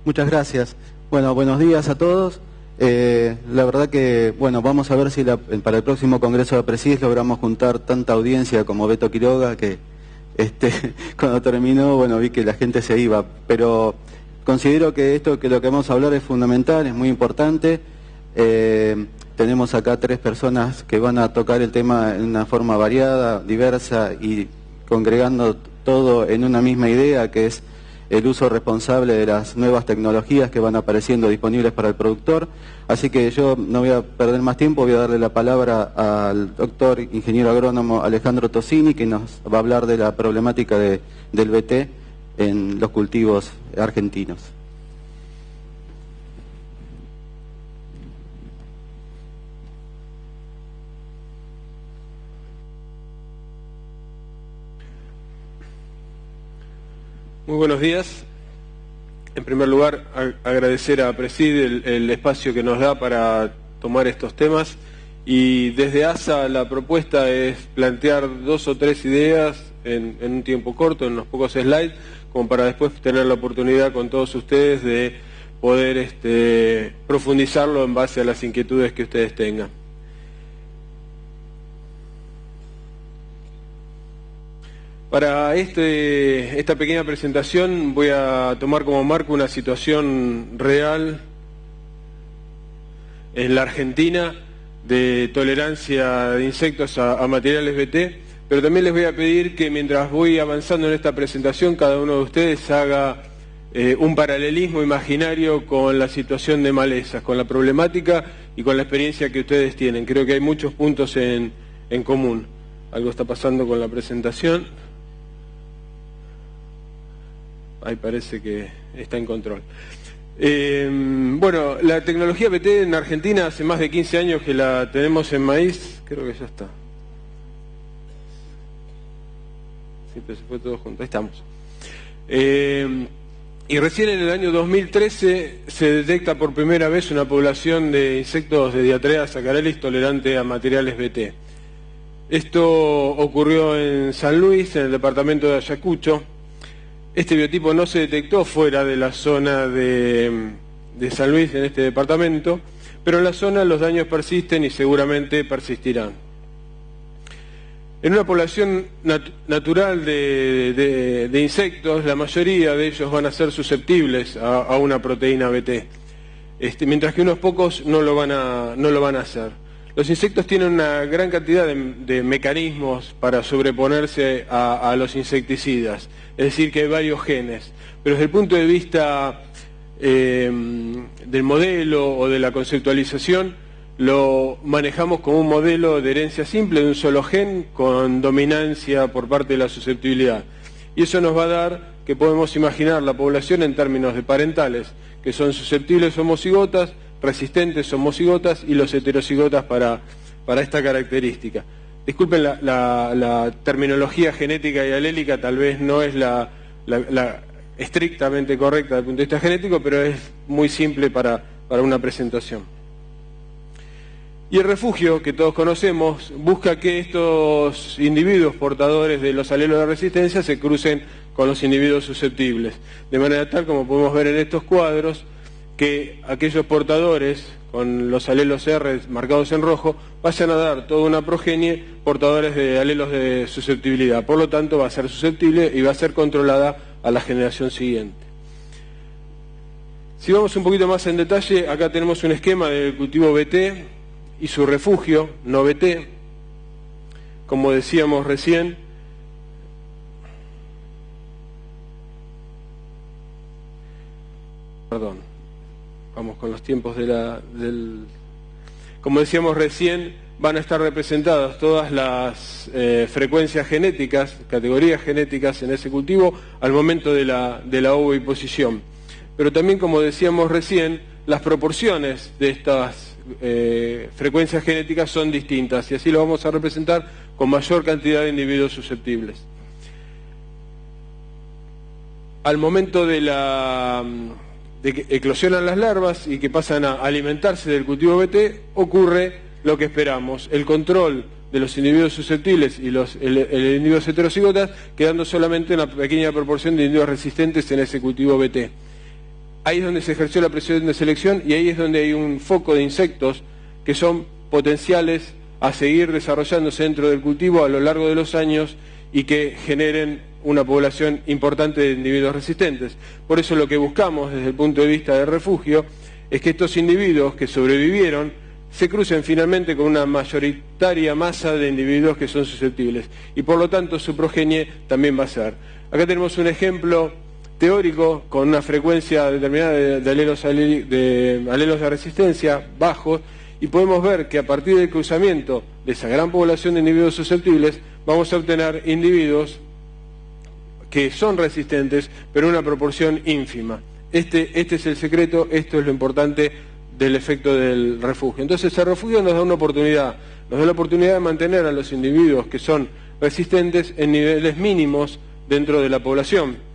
Muchas gracias. Bueno, buenos días a todos. La verdad que, bueno, vamos a ver si para el próximo Congreso de APRESIDES logramos juntar tanta audiencia como Beto Quiroga, que cuando terminó, bueno, vi que la gente se iba. Pero considero que lo que vamos a hablar es fundamental, es muy importante. Tenemos acá 3 personas que van a tocar el tema en una forma variada, diversa y congregando todo en una misma idea, que es el uso responsable de las nuevas tecnologías que van apareciendo disponibles para el productor. Así que yo no voy a perder más tiempo, voy a darle la palabra al doctor ingeniero agrónomo Alejandro Tosini, que nos va a hablar de la problemática del BT en los cultivos argentinos. Muy buenos días. En primer lugar, agradecer a APRESIDES el espacio que nos da para tomar estos temas. Y desde ASA la propuesta es plantear 2 o 3 ideas en un tiempo corto, en unos pocos slides, como para después tener la oportunidad con todos ustedes de poder profundizarlo en base a las inquietudes que ustedes tengan. Para esta pequeña presentación voy a tomar como marco una situación real en la Argentina de tolerancia de insectos a materiales BT, pero también les voy a pedir que mientras voy avanzando en esta presentación cada uno de ustedes haga un paralelismo imaginario con la situación de malezas, con la problemática y con la experiencia que ustedes tienen. Creo que hay muchos puntos en común. Algo está pasando con la presentación. Ahí parece que está en control. Bueno, la tecnología BT en Argentina hace más de 15 años que la tenemos en maíz. Creo que ya está. Sí, pero se fue todo junto. Ahí estamos. Y recién en el año 2013 se detecta por primera vez una población de insectos de Diatrea saccharelis tolerante a materiales BT. Esto ocurrió en San Luis, en el departamento de Ayacucho. Este biotipo no se detectó fuera de la zona de San Luis, en este departamento, pero en la zona los daños persisten y seguramente persistirán. En una población natural de insectos, la mayoría de ellos van a ser susceptibles a una proteína BT, mientras que unos pocos no lo van a hacer. Los insectos tienen una gran cantidad de mecanismos para sobreponerse a los insecticidas, es decir, que hay varios genes, pero desde el punto de vista del modelo o de la conceptualización, lo manejamos como un modelo de herencia simple de un solo gen con dominancia por parte de la susceptibilidad. Y eso nos va a dar que podemos imaginar la población en términos de parentales, que son susceptibles homocigotas, resistentes homocigotas y los heterocigotas para esta característica. Disculpen la terminología genética y alélica, tal vez no es la estrictamente correcta desde el punto de vista genético, pero es muy simple para una presentación. Y el refugio, que todos conocemos, busca que estos individuos portadores de los alelos de resistencia se crucen con los individuos susceptibles, de manera tal, como podemos ver en estos cuadros, que aquellos portadores con los alelos R marcados en rojo vayan a dar toda una progenie portadores de alelos de susceptibilidad. Por lo tanto, va a ser susceptible y va a ser controlada a la generación siguiente. Si vamos un poquito más en detalle, acá tenemos un esquema del cultivo BT y su refugio, no BT. Como decíamos recién, vamos con los tiempos como decíamos recién, van a estar representadas todas las frecuencias genéticas, categorías genéticas en ese cultivo al momento de la ovoposición. Pero también, como decíamos recién, las proporciones de estas frecuencias genéticas son distintas y así lo vamos a representar con mayor cantidad de individuos susceptibles. Al momento de que eclosionan las larvas y que pasan a alimentarse del cultivo BT, ocurre lo que esperamos, el control de los individuos susceptibles y los individuos heterocigotas, quedando solamente una pequeña proporción de individuos resistentes en ese cultivo BT. ahí es donde se ejerció la presión de selección y ahí es donde hay un foco de insectos que son potenciales a seguir desarrollándose dentro del cultivo a lo largo de los años y que generen una población importante de individuos resistentes. Por eso lo que buscamos desde el punto de vista del refugio es que estos individuos que sobrevivieron se crucen finalmente con una mayoritaria masa de individuos que son susceptibles y por lo tanto su progenie también va a ser. Acá tenemos un ejemplo teórico con una frecuencia determinada de alelos de resistencia bajos y podemos ver que a partir del cruzamiento de esa gran población de individuos susceptibles vamos a obtener individuos que son resistentes pero en una proporción ínfima. Este es el secreto, esto es lo importante del efecto del refugio. Entonces el refugio nos da una oportunidad, nos da la oportunidad de mantener a los individuos que son resistentes en niveles mínimos dentro de la población.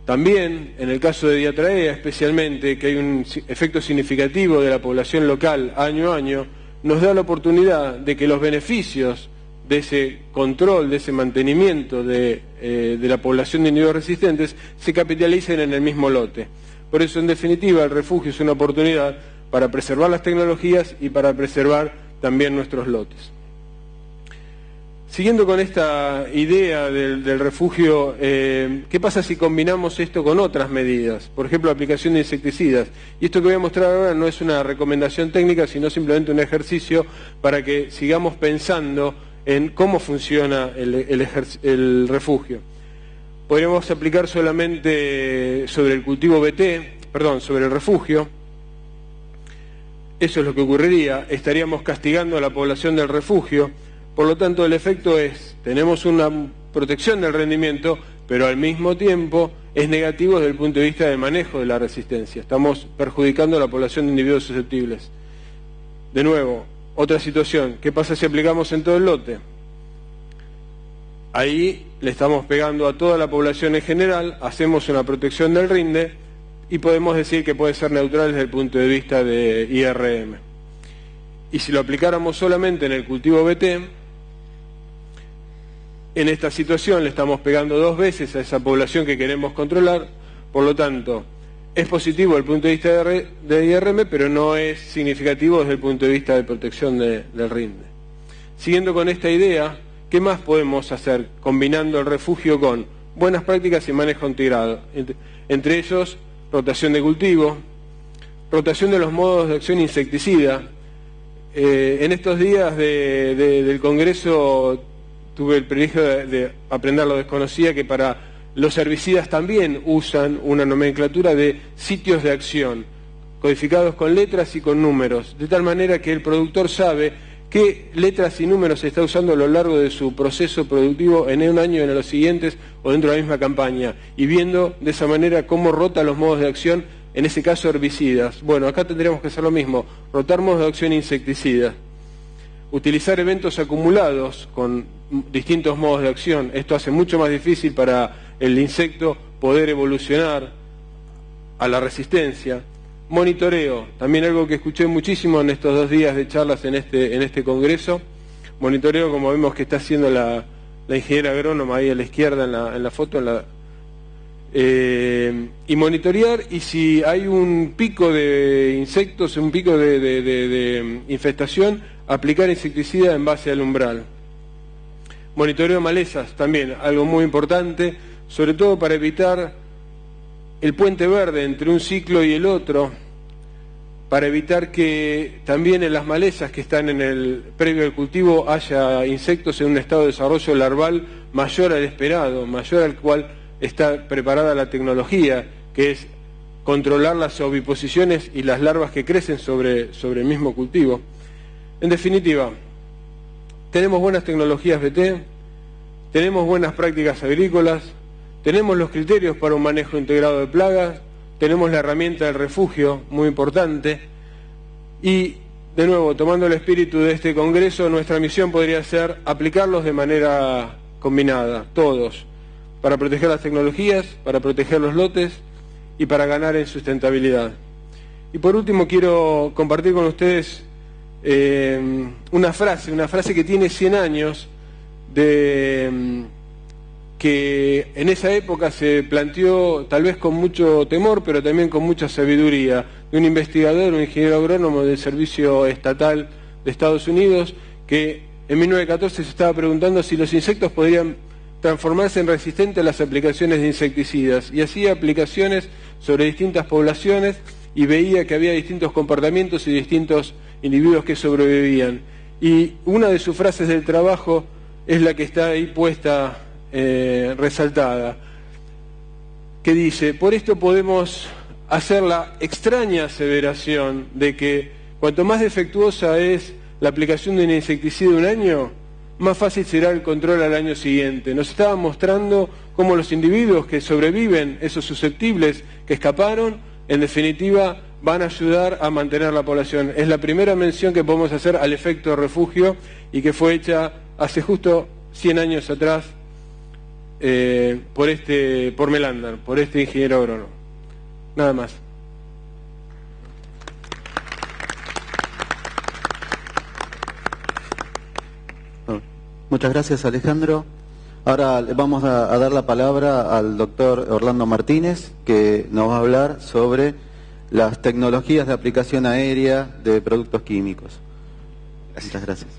También, en el caso de Diatraea especialmente, que hay un efecto significativo de la población local año a año, nos da la oportunidad de que los beneficios de ese control, de ese mantenimiento de la población de individuos resistentes se capitalicen en el mismo lote. Por eso, en definitiva, el refugio es una oportunidad para preservar las tecnologías y para preservar también nuestros lotes. Siguiendo con esta idea del refugio, ¿qué pasa si combinamos esto con otras medidas? Por ejemplo, aplicación de insecticidas. Y esto que voy a mostrar ahora no es una recomendación técnica, sino simplemente un ejercicio para que sigamos pensando en cómo funciona el refugio. Podríamos aplicar solamente sobre el cultivo sobre el refugio. Eso es lo que ocurriría, estaríamos castigando a la población del refugio. Por lo tanto, el efecto es, tenemos una protección del rendimiento, pero al mismo tiempo es negativo desde el punto de vista del manejo de la resistencia. Estamos perjudicando a la población de individuos susceptibles. De nuevo, otra situación, ¿qué pasa si aplicamos en todo el lote? Ahí le estamos pegando a toda la población en general, hacemos una protección del rinde y podemos decir que puede ser neutral desde el punto de vista de IRM. Y si lo aplicáramos solamente en el cultivo BT, en esta situación le estamos pegando 2 veces a esa población que queremos controlar, por lo tanto, es positivo desde el punto de vista de IRM, pero no es significativo desde el punto de vista de protección del rinde. Siguiendo con esta idea, ¿qué más podemos hacer combinando el refugio con buenas prácticas y manejo integrado? Entre ellos, rotación de cultivo, rotación de los modos de acción insecticida. En estos días del Congreso tuve el privilegio de aprender lo desconocía, que para los herbicidas también usan una nomenclatura de sitios de acción, codificados con letras y con números, de tal manera que el productor sabe qué letras y números se está usando a lo largo de su proceso productivo en un año, en los siguientes o dentro de la misma campaña, y viendo de esa manera cómo rota los modos de acción, en ese caso herbicidas. Bueno, acá tendríamos que hacer lo mismo, rotar modos de acción insecticidas, utilizar eventos acumulados con distintos modos de acción. Esto hace mucho más difícil para el insecto poder evolucionar a la resistencia. Monitoreo, también algo que escuché muchísimo en estos 2 días de charlas en este congreso. Monitoreo, como vemos que está haciendo la ingeniera agrónoma ahí a la izquierda en la foto, y monitorear, y si hay un pico de insectos, un pico de infestación, aplicar insecticida en base al umbral. Monitoreo de malezas, también algo muy importante, sobre todo para evitar el puente verde entre un ciclo y el otro, para evitar que también en las malezas que están en el previo al cultivo haya insectos en un estado de desarrollo larval mayor al esperado, mayor al cual está preparada la tecnología, que es controlar las oviposiciones y las larvas que crecen sobre el mismo cultivo. En definitiva, tenemos buenas tecnologías BT, tenemos buenas prácticas agrícolas, tenemos los criterios para un manejo integrado de plagas, tenemos la herramienta del refugio, muy importante, y, de nuevo, tomando el espíritu de este congreso, nuestra misión podría ser aplicarlos de manera combinada, todos, para proteger las tecnologías, para proteger los lotes y para ganar en sustentabilidad. Y por último quiero compartir con ustedes una frase que tiene 100 años de que en esa época se planteó tal vez con mucho temor, pero también con mucha sabiduría, de un investigador, un ingeniero agrónomo del Servicio Estatal de Estados Unidos, que en 1914 se estaba preguntando si los insectos podrían transformarse en resistentes a las aplicaciones de insecticidas, y hacía aplicaciones sobre distintas poblaciones y veía que había distintos comportamientos y distintos individuos que sobrevivían. Y una de sus frases del trabajo es la que está ahí puesta, resaltada, que dice: por esto podemos hacer la extraña aseveración de que cuanto más defectuosa es la aplicación de un insecticida un año, más fácil será el control al año siguiente. Nos estaba mostrando cómo los individuos que sobreviven, esos susceptibles que escaparon, en definitiva van a ayudar a mantener la población. Es la primera mención que podemos hacer al efecto refugio, y que fue hecha hace justo 100 años atrás por Melander, por este ingeniero agrónomo. Nada más. Muchas gracias, Alejandro. Ahora le vamos a dar la palabra al doctor Orlando Martínez, que nos va a hablar sobre las tecnologías de aplicación aérea de productos químicos. Muchas gracias.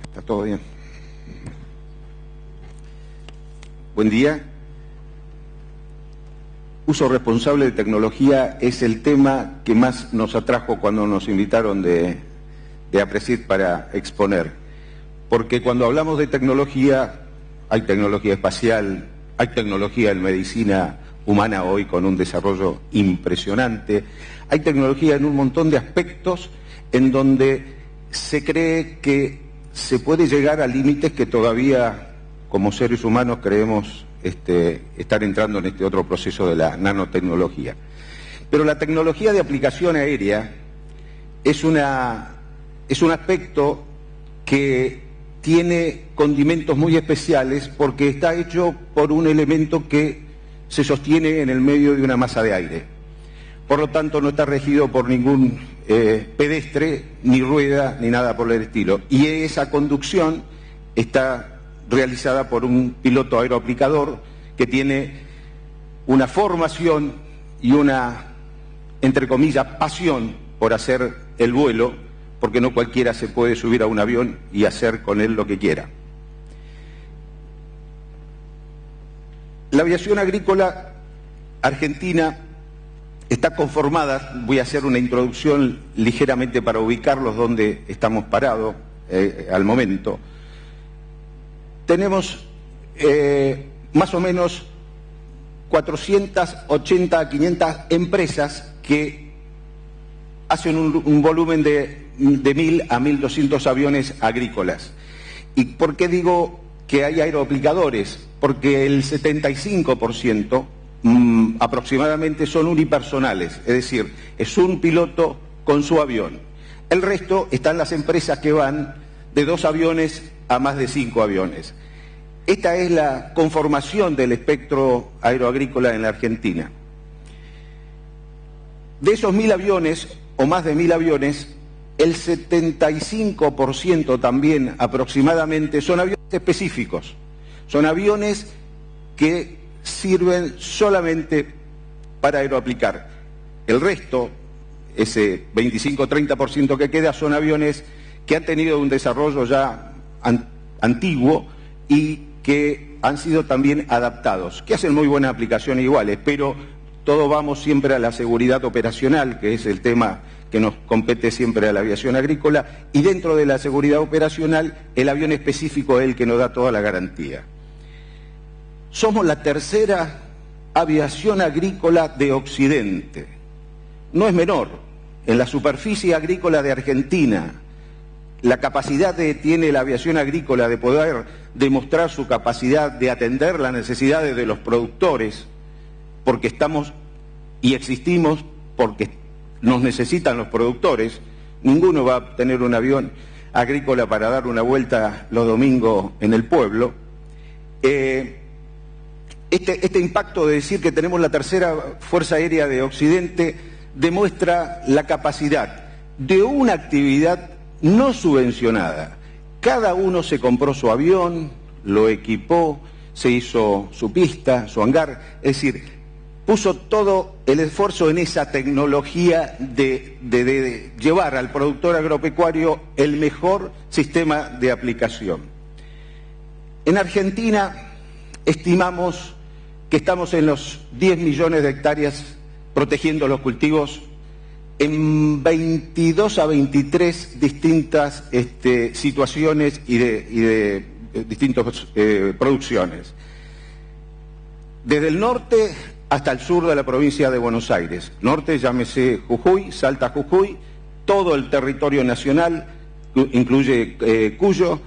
Está todo bien. Buen día. Uso responsable de tecnología es el tema que más nos atrajo cuando nos invitaron de APRESID para exponer. Porque cuando hablamos de tecnología, hay tecnología espacial, hay tecnología en medicina humana hoy con un desarrollo impresionante, hay tecnología en un montón de aspectos en donde se cree que se puede llegar a límites que todavía como seres humanos creemos estar entrando en este otro proceso de la nanotecnología. Pero la tecnología de aplicación aérea es un aspecto que tiene condimentos muy especiales porque está hecho por un elemento que se sostiene en el medio de una masa de aire. Por lo tanto, no está regido por ningún pedestre, ni rueda, ni nada por el estilo. Y esa conducción está realizada por un piloto aeroaplicador que tiene una formación y una, entre comillas, pasión por hacer el vuelo, porque no cualquiera se puede subir a un avión y hacer con él lo que quiera. La aviación agrícola argentina está conformada, voy a hacer una introducción ligeramente para ubicarlos donde estamos parados al momento. Tenemos más o menos 480 a 500 empresas que hacen un volumen de 1.000 a 1.200 aviones agrícolas. ¿Y por qué digo que hay aeroaplicadores? Porque el 75% aproximadamente son unipersonales, es decir, es un piloto con su avión. El resto están las empresas que van de 2 aviones a más de 5 aviones. Esta es la conformación del espectro aeroagrícola en la Argentina. De esos 1.000 aviones, o más de 1.000 aviones, el 75% también aproximadamente son aviones específicos. Son aviones que sirven solamente para aeroaplicar. El resto, ese 25-30% que queda, son aviones que han tenido un desarrollo ya antiguo y que han sido también adaptados, que hacen muy buena aplicación iguales, pero todo vamos siempre a la seguridad operacional, que es el tema que nos compete siempre a la aviación agrícola, y dentro de la seguridad operacional, el avión específico es el que nos da toda la garantía. Somos la tercera aviación agrícola de Occidente. No es menor. En la superficie agrícola de Argentina, la capacidad que tiene la aviación agrícola de poder demostrar su capacidad de atender las necesidades de los productores, porque estamos y existimos porque nos necesitan los productores. Ninguno va a tener un avión agrícola para dar una vuelta los domingos en el pueblo. Este impacto de decir que tenemos la tercera fuerza aérea de Occidente demuestra la capacidad de una actividad no subvencionada, Cada uno se compró su avión, lo equipó, se hizo su pista, su hangar, es decir, puso todo el esfuerzo en esa tecnología de llevar al productor agropecuario el mejor sistema de aplicación. En Argentina estimamos que estamos en los 10 millones de hectáreas protegiendo los cultivos en 22 a 23 distintas situaciones y de distintas producciones. Desde el norte hasta el sur de la provincia de Buenos Aires. Norte, llámese Jujuy, Salta, Jujuy, todo el territorio nacional, incluye Cuyo,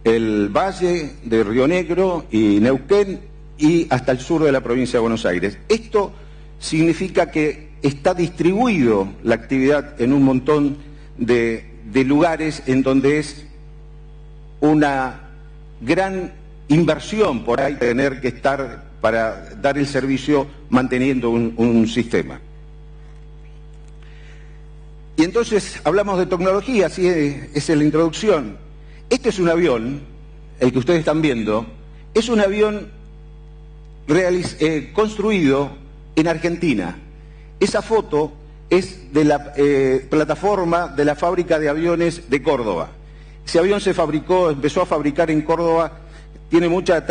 el Valle de Río Negro y Neuquén, y hasta el sur de la provincia de Buenos Aires. Esto significa que está distribuido la actividad en un montón de lugares en donde es una gran inversión por ahí tener que estar para dar el servicio manteniendo un sistema. Y entonces hablamos de tecnología, así es la introducción. Este es un avión, el que ustedes están viendo, es un avión construido en Argentina. Esa foto es de la plataforma de la fábrica de aviones de Córdoba. Ese avión empezó a fabricar en Córdoba, tiene mucha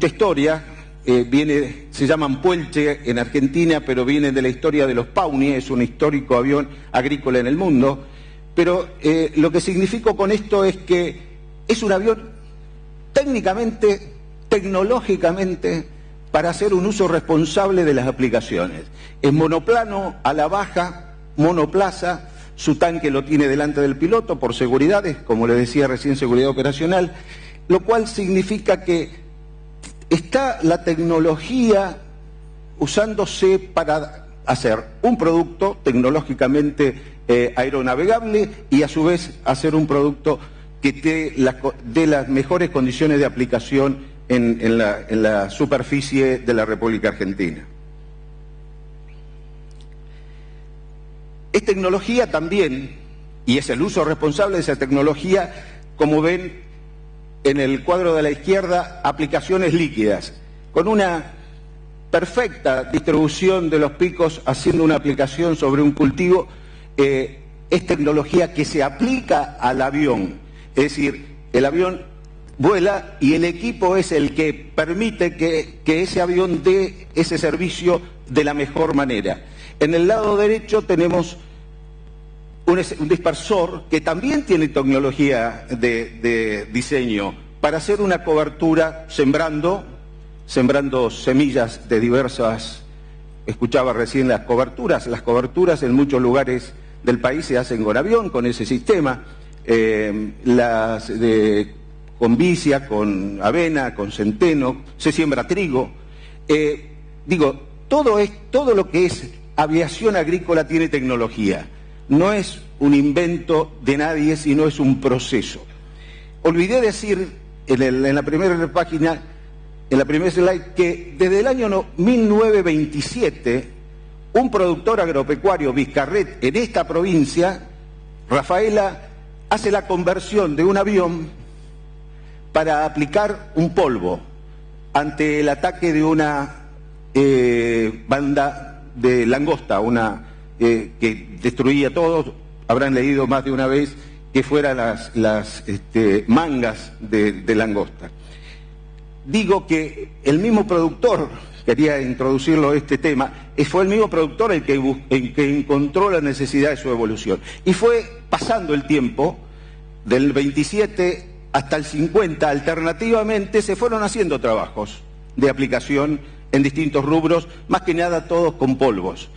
historia. Se llaman Puelche en Argentina, pero viene de la historia de los Pauni, es un histórico avión agrícola en el mundo. Pero lo que significo con esto es que es un avión técnicamente, tecnológicamente, para hacer un uso responsable de las aplicaciones. Es monoplano a la baja, monoplaza, su tanque lo tiene delante del piloto por seguridades, como le decía recién, seguridad operacional, lo cual significa que está la tecnología usándose para hacer un producto tecnológicamente aeronavegable y a su vez hacer un producto que dé las mejores condiciones de aplicación en la superficie de la República Argentina. Es tecnología también, y es el uso responsable de esa tecnología, como ven en el cuadro de la izquierda, aplicaciones líquidas, con una perfecta distribución de los picos, haciendo una aplicación sobre un cultivo. Es tecnología que se aplica al avión, es decir, el avión vuela y el equipo es el que permite que ese avión dé ese servicio de la mejor manera. En el lado derecho tenemos un dispersor que también tiene tecnología de diseño para hacer una cobertura sembrando semillas de diversas. Escuchaba recién las coberturas en muchos lugares del país se hacen con avión, con ese sistema, con vicia, con avena, con centeno, se siembra trigo. Todo lo que es aviación agrícola tiene tecnología. No es un invento de nadie, sino es un proceso. Olvidé decir en la primera página, en la primera slide, que desde el año 1927, un productor agropecuario, Vizcarret, en esta provincia, Rafaela, hace la conversión de un avión para aplicar un polvo ante el ataque de una banda de langosta, que destruía todo. Habrán leído más de una vez que fueran las mangas de langosta. Digo que el mismo productor, quería introducirlo este tema, fue el mismo productor el que encontró la necesidad de su evolución. Y fue pasando el tiempo, del 27 hasta el 50, alternativamente se fueron haciendo trabajos de aplicación en distintos rubros, más que nada todos con polvos,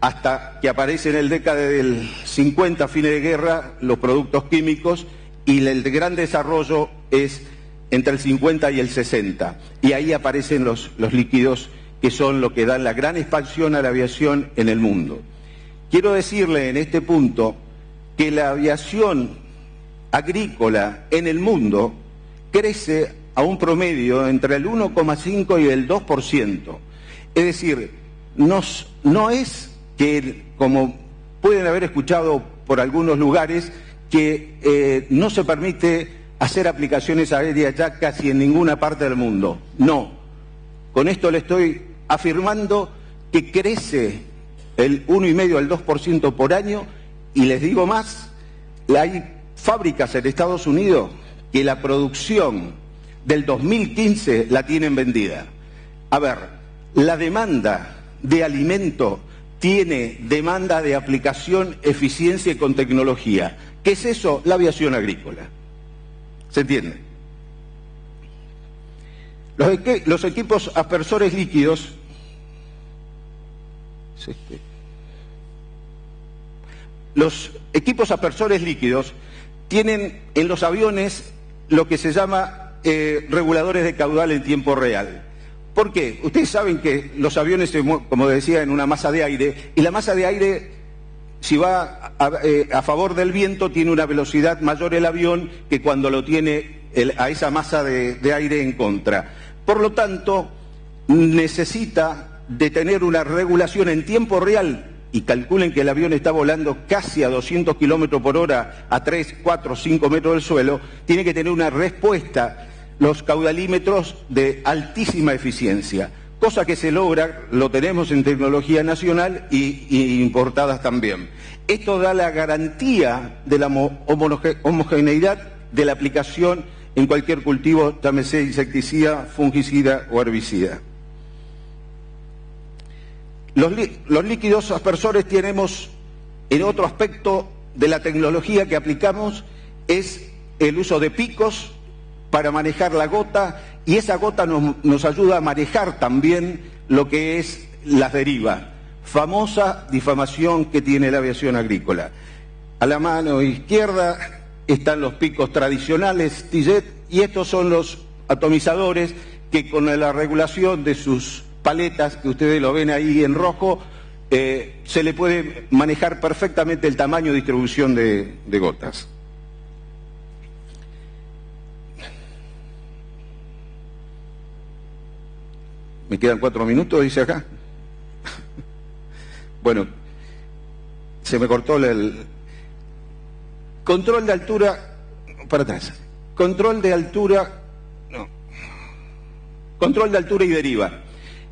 hasta que aparece en el década del 50, fines de guerra, los productos químicos, y el gran desarrollo es entre el 50 y el 60, y ahí aparecen los líquidos, que son lo que dan la gran expansión a la aviación en el mundo. Quiero decirle en este punto que la aviación agrícola en el mundo crece a un promedio entre el 1,5 y el 2%. Es decir, no es que, como pueden haber escuchado por algunos lugares, que no se permite hacer aplicaciones aéreas ya casi en ninguna parte del mundo. No. Con esto le estoy afirmando que crece el 1,5 al 2% por año, y les digo más, hay fábricas en Estados Unidos que la producción del 2015 la tienen vendida. A ver, la demanda de alimento tiene demanda de aplicación, eficiencia y con tecnología. ¿Qué es eso? La aviación agrícola. ¿Se entiende? Los equipos aspersores líquidos los equipos aspersores líquidos tienen en los aviones lo que se llama reguladores de caudal en tiempo real. ¿Por qué? Ustedes saben que los aviones se mueven, como decía, en una masa de aire, y la masa de aire, si va a favor del viento, tiene una velocidad mayor el avión que cuando lo tiene a esa masa de aire en contra. Por lo tanto, necesita de tener una regulación en tiempo real, y calculen que el avión está volando casi a 200 kilómetros por hora, a 3, 4, 5 metros del suelo, tiene que tener una respuesta, los caudalímetros de altísima eficiencia, cosa que se logra, lo tenemos en tecnología nacional y importadas también. Esto da la garantía de la homogeneidad de la aplicación en cualquier cultivo, llámese insecticida, fungicida o herbicida. Los líquidos aspersores tenemos, en otro aspecto de la tecnología que aplicamos, es el uso de picos para manejar la gota, y esa gota nos ayuda a manejar también lo que es las derivas, famosa difamación que tiene la aviación agrícola. A la mano izquierda están los picos tradicionales Tillet, y estos son los atomizadores que con la regulación de sus paletas, que ustedes lo ven ahí en rojo, se le puede manejar perfectamente el tamaño y distribución de gotas. ¿Me quedan 4 minutos, dice acá? Bueno, se me cortó el control de altura, para atrás. Control de altura y deriva.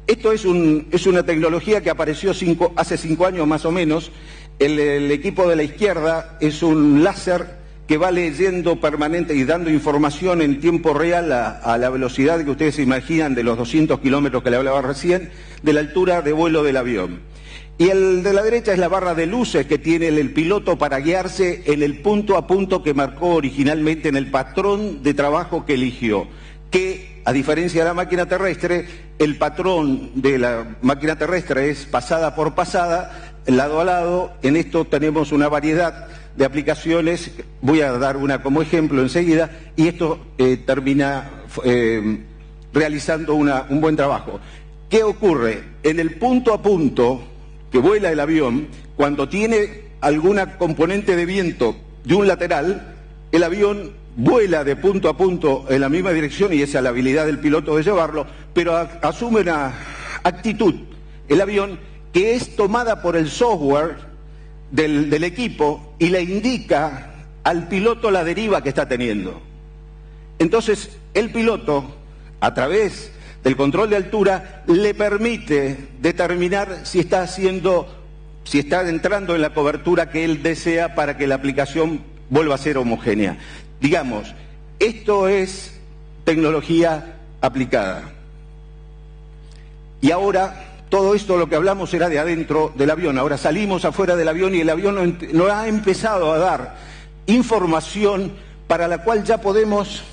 Esto es una tecnología que apareció hace 5 años más o menos. El equipo de la izquierda es un láser que va leyendo permanente y dando información en tiempo real a la velocidad que ustedes se imaginan, de los 200 kilómetros que le hablaba recién, de la altura de vuelo del avión. Y el de la derecha es la barra de luces que tiene el piloto para guiarse en el punto a punto que marcó originalmente, en el patrón de trabajo que eligió, que a diferencia de la máquina terrestre, el patrón de la máquina terrestre es pasada por pasada, lado a lado. En esto tenemos una variedad de aplicaciones, voy a dar una como ejemplo enseguida, y esto termina realizando un buen trabajo. ¿Qué ocurre? En el punto a punto que vuela el avión, cuando tiene alguna componente de viento de un lateral, el avión vuela de punto a punto en la misma dirección, y esa es la habilidad del piloto de llevarlo, pero asume una actitud, el avión, que es tomada por el software del equipo y le indica al piloto la deriva que está teniendo. Entonces, el piloto, a través del control de altura, le permite determinar si está entrando en la cobertura que él desea para que la aplicación vuelva a ser homogénea. Digamos, esto es tecnología aplicada. Y ahora, todo esto lo que hablamos era de adentro del avión. Ahora salimos afuera del avión y el avión nos ha empezado a dar información para la cual ya podemos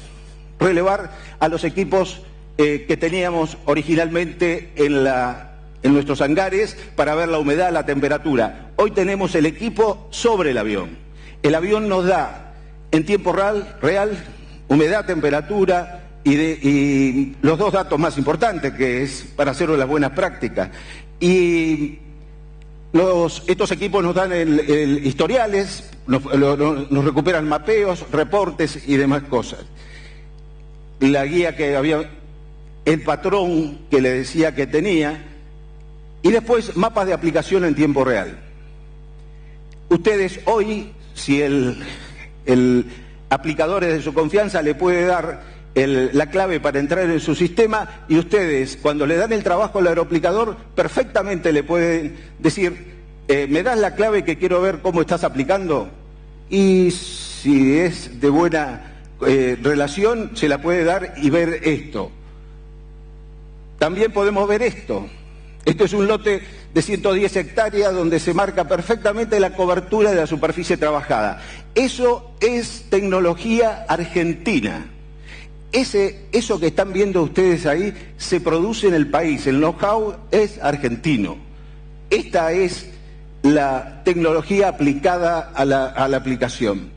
relevar a los equipos que teníamos originalmente en nuestros hangares para ver la humedad, la temperatura. Hoy tenemos el equipo sobre el avión. El avión nos da en tiempo real humedad, temperatura y los dos datos más importantes, que es para hacerlo las buenas prácticas. Y estos equipos nos dan historiales, nos recuperan mapeos, reportes y demás cosas. La guía que había, el patrón que le decía que tenía, y después mapas de aplicación en tiempo real. Ustedes hoy, si el aplicadores de su confianza le puede dar la clave para entrar en su sistema, y ustedes, cuando le dan el trabajo al aeroaplicador, perfectamente le pueden decir, ¿me das la clave que quiero ver cómo estás aplicando? Y si es de buena relación, se la puede dar y ver esto. También podemos ver esto. Esto es un lote de 110 hectáreas donde se marca perfectamente la cobertura de la superficie trabajada. Eso es tecnología argentina. Eso que están viendo ustedes ahí se produce en el país, el know-how es argentino. Esta es la tecnología aplicada a la aplicación.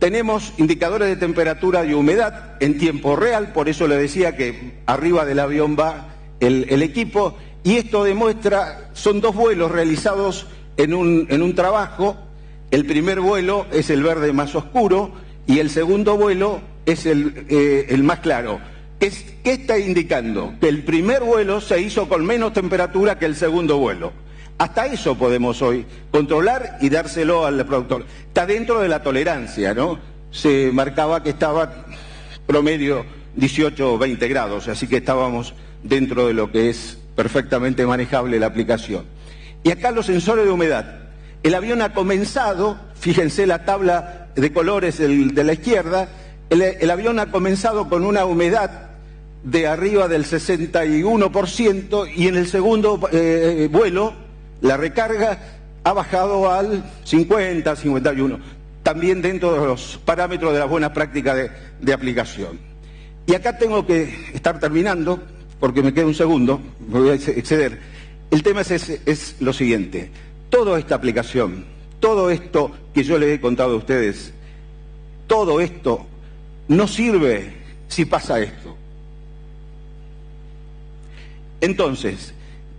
Tenemos indicadores de temperatura y humedad en tiempo real, por eso le decía que arriba del avión va el equipo, y esto demuestra, son 2 vuelos realizados en un trabajo. El primer vuelo es el verde más oscuro y el segundo vuelo es el más claro. ¿Qué está indicando? Que el primer vuelo se hizo con menos temperatura que el segundo vuelo. Hasta eso podemos hoy controlar y dárselo al productor. Está dentro de la tolerancia, ¿no? Se marcaba que estaba promedio 18 o 20 grados, así que estábamos dentro de lo que es perfectamente manejable la aplicación. Y acá los sensores de humedad. El avión ha comenzado, fíjense la tabla de colores de la izquierda, el avión ha comenzado con una humedad de arriba del 61% y en el segundo vuelo la recarga ha bajado al 50, 51, también dentro de los parámetros de las buenas prácticas de aplicación. Y acá tengo que estar terminando, porque me queda un segundo, me voy a exceder. El tema es lo siguiente: toda esta aplicación, todo esto que yo les he contado a ustedes, todo esto no sirve si pasa esto. Entonces,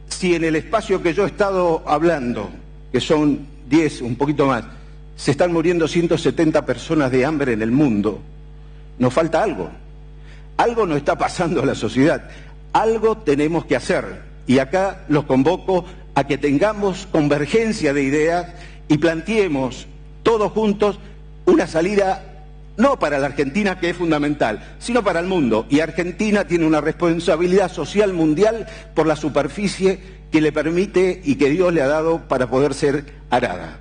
si en el espacio que yo he estado hablando, que son 10, un poquito más, se están muriendo 170 personas de hambre en el mundo, nos falta algo. Algo nos está pasando a la sociedad. Algo tenemos que hacer. Y acá los convoco a que tengamos convergencia de ideas y planteemos todos juntos una salida, no para la Argentina, que es fundamental, sino para el mundo. Y Argentina tiene una responsabilidad social mundial por la superficie que le permite y que Dios le ha dado para poder ser arada.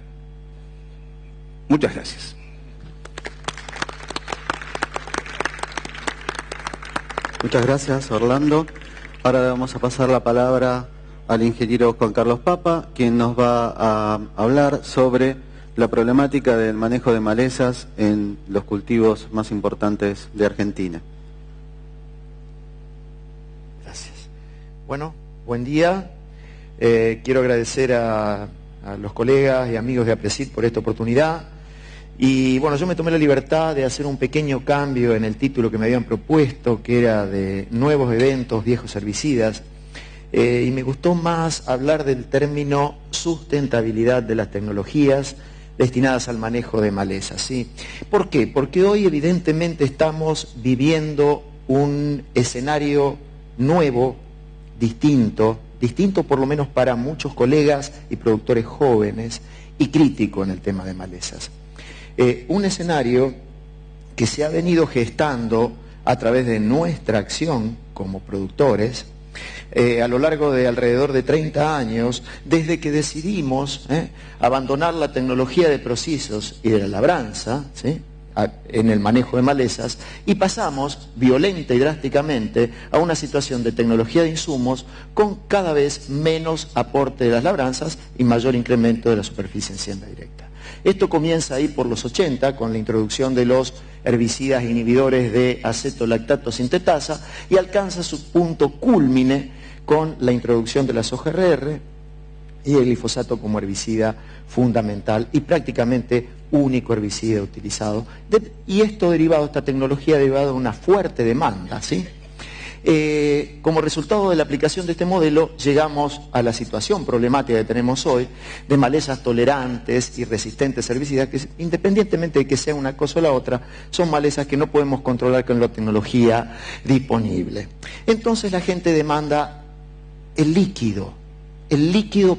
Muchas gracias. Muchas gracias, Orlando. Ahora vamos a pasar la palabra al ingeniero Juan Carlos Papa, quien nos va a hablar sobre la problemática del manejo de malezas en los cultivos más importantes de Argentina. Gracias. Bueno, buen día. Quiero agradecer a los colegas y amigos de APRESID por esta oportunidad. Y bueno, yo me tomé la libertad de hacer un pequeño cambio en el título que me habían propuesto, que era de nuevos eventos, viejos herbicidas. Y me gustó más hablar del término sustentabilidad de las tecnologías destinadas al manejo de malezas, ¿sí? ¿Por qué? Porque hoy evidentemente estamos viviendo un escenario nuevo, distinto por lo menos para muchos colegas y productores jóvenes, y crítico en el tema de malezas. Un escenario que se ha venido gestando a través de nuestra acción como productores a lo largo de alrededor de 30 años, desde que decidimos abandonar la tecnología de procesos y de la labranza, ¿sí?, en el manejo de malezas, y pasamos violenta y drásticamente a una situación de tecnología de insumos con cada vez menos aporte de las labranzas y mayor incremento de la superficie en siembra directa. Esto comienza ahí por los 80 con la introducción de los herbicidas inhibidores de acetolactato sintetasa y alcanza su punto cúlmine con la introducción de la soja RR y el glifosato como herbicida fundamental y prácticamente único herbicida utilizado. Y esto derivado, esta tecnología derivada de una fuerte demanda, ¿sí? Como resultado de la aplicación de este modelo, llegamos a la situación problemática que tenemos hoy de malezas tolerantes y resistentes a herbicidas, que independientemente de que sea una cosa o la otra, son malezas que no podemos controlar con la tecnología disponible. Entonces la gente demanda el líquido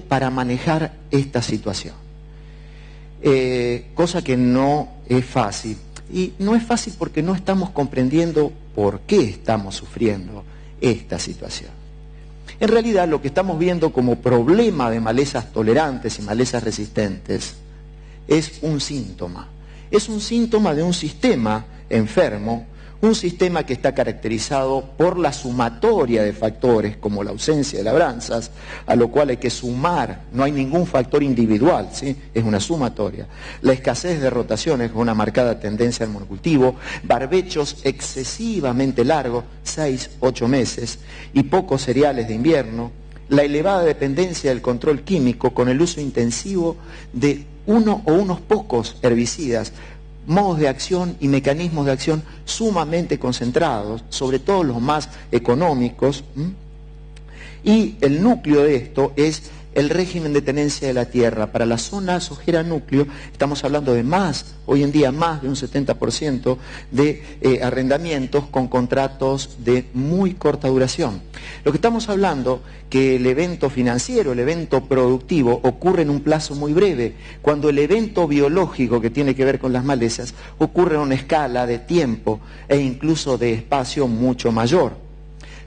para manejar esta situación. Cosa que no es fácil. Y no es fácil porque no estamos comprendiendo por qué estamos sufriendo esta situación. En realidad, lo que estamos viendo como problema de malezas tolerantes y malezas resistentes es un síntoma. Es un síntoma de un sistema enfermo, un sistema que está caracterizado por la sumatoria de factores, como la ausencia de labranzas, a lo cual hay que sumar, no hay ningún factor individual, ¿sí? Es una sumatoria. La escasez de rotaciones, con una marcada tendencia al monocultivo, barbechos excesivamente largos, 6, 8 meses, y pocos cereales de invierno, la elevada dependencia del control químico con el uso intensivo de uno o unos pocos herbicidas, modos de acción y mecanismos de acción sumamente concentrados, sobre todo los más económicos, y el núcleo de esto es el régimen de tenencia de la tierra. Para la zona sojera núcleo estamos hablando de hoy en día más de un 70% de arrendamientos con contratos de muy corta duración. Lo que estamos hablando que el evento financiero, el evento productivo ocurre en un plazo muy breve, cuando el evento biológico que tiene que ver con las malezas ocurre en una escala de tiempo e incluso de espacio mucho mayor.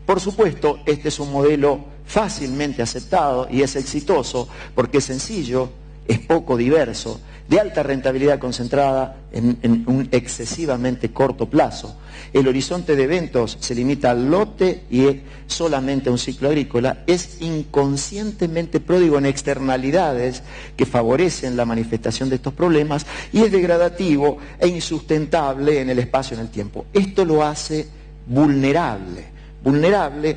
Por supuesto, este es un modelo fácilmente aceptado y es exitoso porque es sencillo, es poco diverso, de alta rentabilidad concentrada en un excesivamente corto plazo. El horizonte de eventos se limita al lote y solamente a un ciclo agrícola. Es inconscientemente pródigo en externalidades que favorecen la manifestación de estos problemas y es degradativo e insustentable en el espacio y en el tiempo. Esto lo hace vulnerable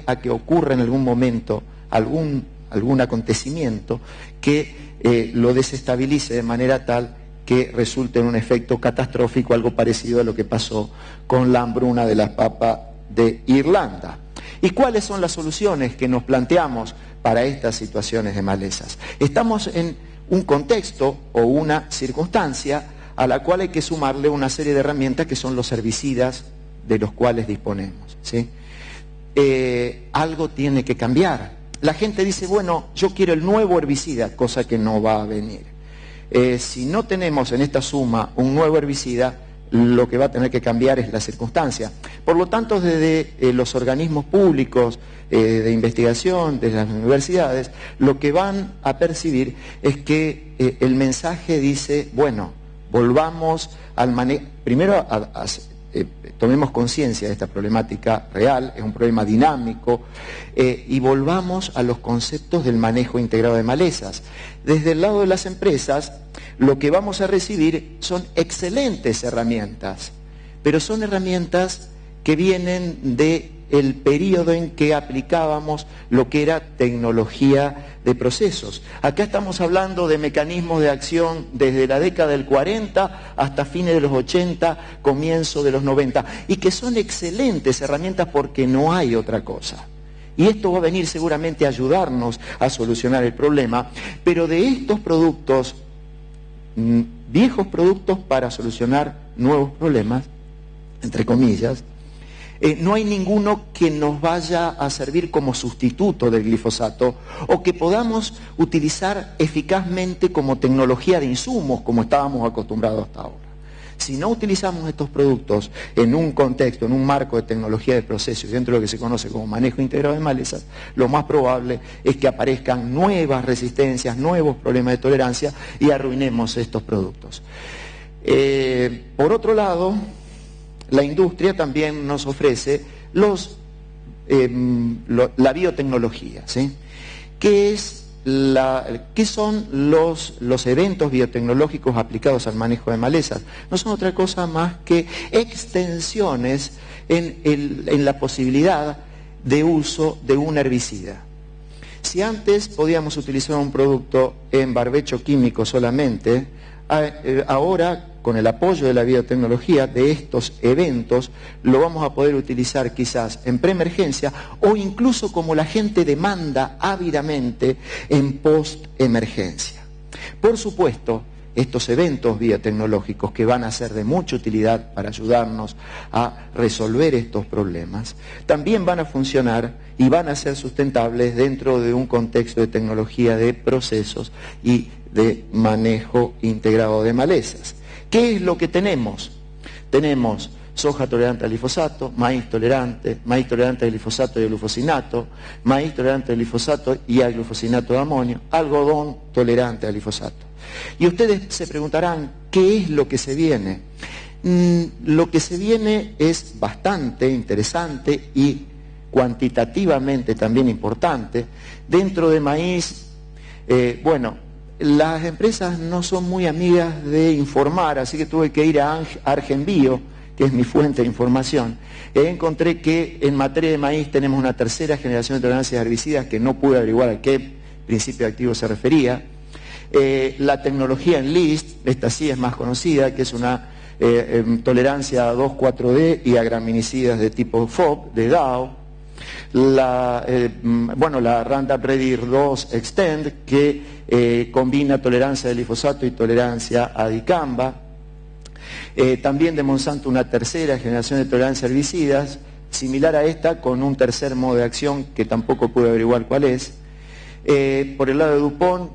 a que ocurra en algún momento algún acontecimiento que lo desestabilice de manera tal que resulte en un efecto catastrófico, algo parecido a lo que pasó con la hambruna de las papas de Irlanda. ¿Y cuáles son las soluciones que nos planteamos para estas situaciones de malezas? Estamos en un contexto o una circunstancia a la cual hay que sumarle una serie de herramientas que son los herbicidas de los cuales disponemos, ¿sí? Algo tiene que cambiar. La gente dice, bueno, yo quiero el nuevo herbicida, cosa que no va a venir. Si no tenemos en esta suma un nuevo herbicida, lo que va a tener que cambiar es la circunstancia. Por lo tanto, desde los organismos públicos de investigación, desde las universidades, lo que van a percibir es que el mensaje dice, bueno, volvamos al manejo, primero tomemos conciencia de esta problemática real, es un problema dinámico, y volvamos a los conceptos del manejo integrado de malezas. Desde el lado de las empresas, lo que vamos a recibir son excelentes herramientas, pero son herramientas que vienen del periodo en que aplicábamos lo que era tecnología de procesos. Acá estamos hablando de mecanismos de acción desde la década del 40 hasta fines de los 80, comienzo de los 90, y que son excelentes herramientas porque no hay otra cosa. Y esto va a venir seguramente a ayudarnos a solucionar el problema, pero de estos productos, viejos productos para solucionar nuevos problemas, entre comillas, no hay ninguno que nos vaya a servir como sustituto del glifosato o que podamos utilizar eficazmente como tecnología de insumos como estábamos acostumbrados hasta ahora. Si no utilizamos estos productos en un contexto, en un marco de tecnología de procesos, dentro de lo que se conoce como manejo integrado de malezas, lo más probable es que aparezcan nuevas resistencias, nuevos problemas de tolerancia y arruinemos estos productos. Por otro lado, la industria también nos ofrece la biotecnología, ¿sí? ¿Qué son los eventos biotecnológicos aplicados al manejo de malezas? No son otra cosa más que extensiones en la posibilidad de uso de un herbicida. Si antes podíamos utilizar un producto en barbecho químico solamente, ahora, con el apoyo de la biotecnología, de estos eventos, lo vamos a poder utilizar quizás en preemergencia o incluso como la gente demanda ávidamente en postemergencia. Por supuesto, estos eventos biotecnológicos que van a ser de mucha utilidad para ayudarnos a resolver estos problemas, también van a funcionar y van a ser sustentables dentro de un contexto de tecnología de procesos y de manejo integrado de malezas. ¿Qué es lo que tenemos? tenemos soja tolerante al glifosato, maíz tolerante al glifosato y al glufosinato, maíz tolerante al glifosato y al glufosinato de amonio, algodón tolerante al glifosato. Y ustedes se preguntarán, ¿qué es lo que se viene? Lo que se viene es bastante interesante y cuantitativamente también importante. Dentro de maíz, las empresas no son muy amigas de informar, así que tuve que ir a Argenbio, que es mi fuente de información. Encontré que en materia de maíz tenemos una tercera generación de tolerancias a herbicidas que no pude averiguar a qué principio activo se refería. La tecnología Enlist, esta sí es más conocida, que es una tolerancia a 2,4-D y a graminicidas de tipo FOB, de Dow. La Roundup Ready 2 Extend, que combina tolerancia al glifosato y tolerancia a dicamba. También de Monsanto una tercera generación de tolerancia a herbicidas, similar a esta, con un tercer modo de acción que tampoco pude averiguar cuál es. Por el lado de DuPont,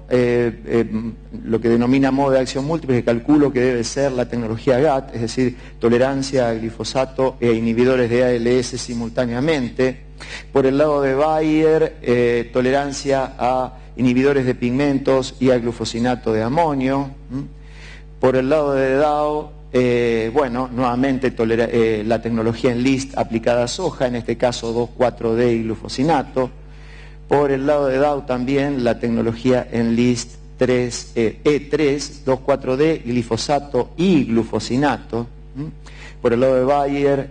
lo que denomina modo de acción múltiple, que calculo que debe ser la tecnología GATT, es decir, tolerancia a glifosato e inhibidores de ALS simultáneamente. Por el lado de Bayer, tolerancia a inhibidores de pigmentos y al glufosinato de amonio. Por el lado de Dow, nuevamente la tecnología Enlist aplicada a soja, en este caso 2,4-D y glufosinato. Por el lado de Dow también la tecnología Enlist E3, 2,4-D, glifosato y glufosinato. Por el lado de Bayer,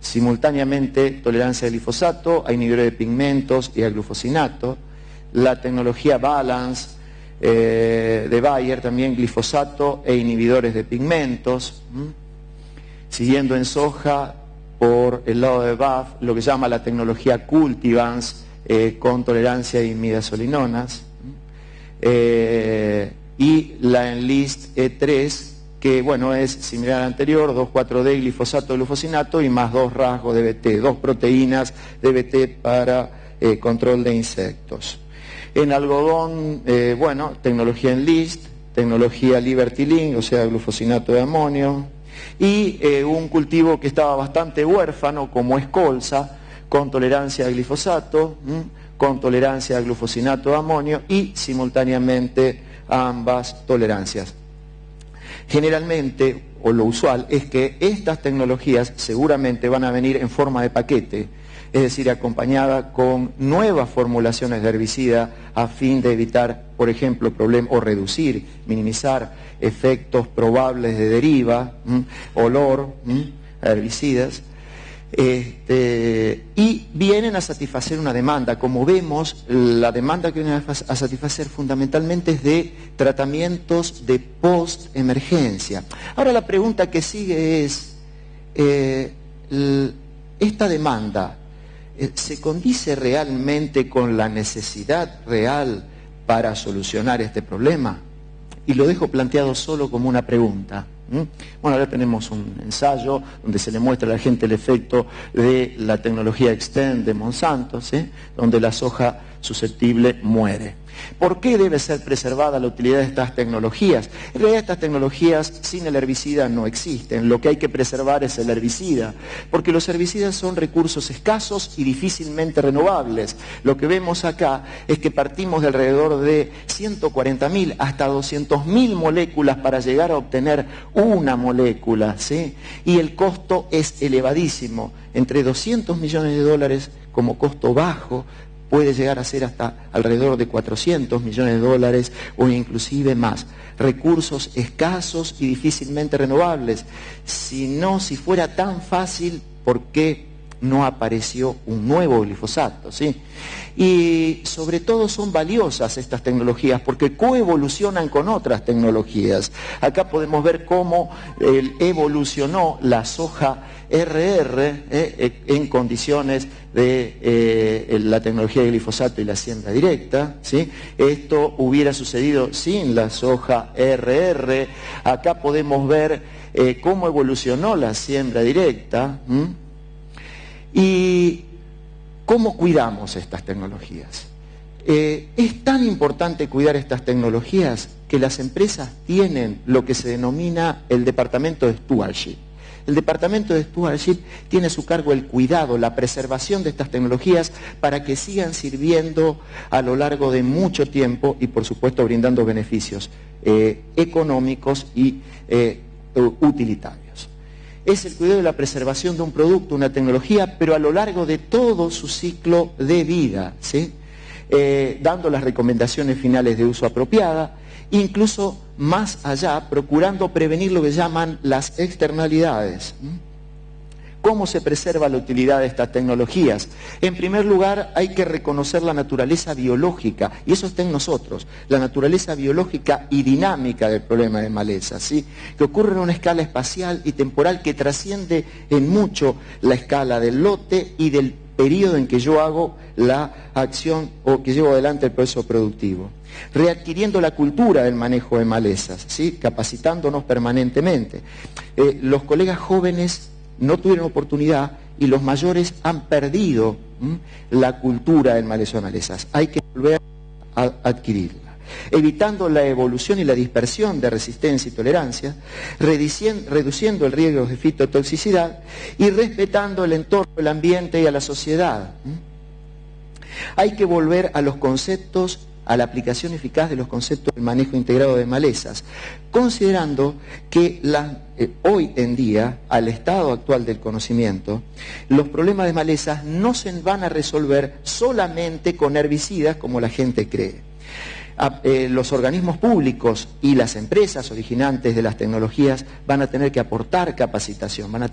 simultáneamente tolerancia al glifosato, a inhibidores de pigmentos y al glufosinato. La tecnología Balance de Bayer también glifosato e inhibidores de pigmentos. Siguiendo en soja, por el lado de BAF, lo que se llama la tecnología Cultivance, con tolerancia a imidazolinonas, y la Enlist E3, que es similar al anterior, 2,4-D, glifosato, glufosinato y más 2 rasgos de BT, 2 proteínas de BT para control de insectos. En algodón, tecnología Enlist, tecnología Liberty Link, o sea, glufosinato de amonio, y un cultivo que estaba bastante huérfano, como es colza, con tolerancia a glifosato, con tolerancia a glufosinato de amonio y simultáneamente a ambas tolerancias. Generalmente, o lo usual, es que estas tecnologías seguramente van a venir en forma de paquete, es decir, acompañada con nuevas formulaciones de herbicida a fin de evitar, por ejemplo, problemas o reducir, minimizar efectos probables de deriva, olor a herbicidas. Y vienen a satisfacer una demanda. Como vemos, la demanda que vienen a satisfacer fundamentalmente es de tratamientos de post-emergencia. Ahora la pregunta que sigue es, ¿esta demanda se condice realmente con la necesidad real para solucionar este problema? Y lo dejo planteado solo como una pregunta. Ahora tenemos un ensayo donde se le muestra a la gente el efecto de la tecnología Extend de Monsanto, ¿sí?, donde la soja susceptible muere. ¿Por qué debe ser preservada la utilidad de estas tecnologías? En realidad estas tecnologías sin el herbicida no existen. Lo que hay que preservar es el herbicida, porque los herbicidas son recursos escasos y difícilmente renovables. Lo que vemos acá es que partimos de alrededor de 140.000 hasta 200.000 moléculas para llegar a obtener una molécula, ¿sí? Y el costo es elevadísimo, entre 200 millones de dólares como costo bajo, puede llegar a ser hasta alrededor de 400 millones de dólares o inclusive más. Recursos escasos y difícilmente renovables. Si fuera tan fácil, ¿por qué no apareció un nuevo glifosato? ¿Sí? Y sobre todo son valiosas estas tecnologías porque coevolucionan con otras tecnologías. Acá podemos ver cómo evolucionó la soja RR en condiciones de la tecnología de glifosato y la siembra directa, ¿sí? Esto hubiera sucedido sin la soja RR. Acá podemos ver cómo evolucionó la siembra directa. Y ¿cómo cuidamos estas tecnologías? Es tan importante cuidar estas tecnologías que las empresas tienen lo que se denomina el departamento de stewardship. el departamento de stewardship tiene a su cargo el cuidado, la preservación de estas tecnologías para que sigan sirviendo a lo largo de mucho tiempo y por supuesto brindando beneficios económicos y utilitarios. Es el cuidado de la preservación de un producto, una tecnología, pero a lo largo de todo su ciclo de vida, ¿sí? Dando las recomendaciones finales de uso apropiada, incluso más allá, procurando prevenir lo que llaman las externalidades. ¿Cómo se preserva la utilidad de estas tecnologías? En primer lugar, hay que reconocer la naturaleza biológica, y eso está en nosotros, la naturaleza biológica y dinámica del problema de malezas, ¿sí? Que ocurre en una escala espacial y temporal que trasciende en mucho la escala del lote y del periodo en que yo hago la acción o que llevo adelante el proceso productivo. Readquiriendo la cultura del manejo de malezas, ¿sí? Capacitándonos permanentemente. Los colegas jóvenes no tuvieron oportunidad y los mayores han perdido la cultura del manejo de malezas. Hay que volver a adquirirla. Evitando la evolución y la dispersión de resistencia y tolerancia, reduciendo el riesgo de fitotoxicidad y respetando el entorno, el ambiente y a la sociedad. Hay que volver a los conceptos, a la aplicación eficaz de los conceptos del manejo integrado de malezas, considerando que hoy en día, al estado actual del conocimiento, los problemas de malezas no se van a resolver solamente con herbicidas como la gente cree. Los organismos públicos y las empresas originantes de las tecnologías van a tener que aportar capacitación, van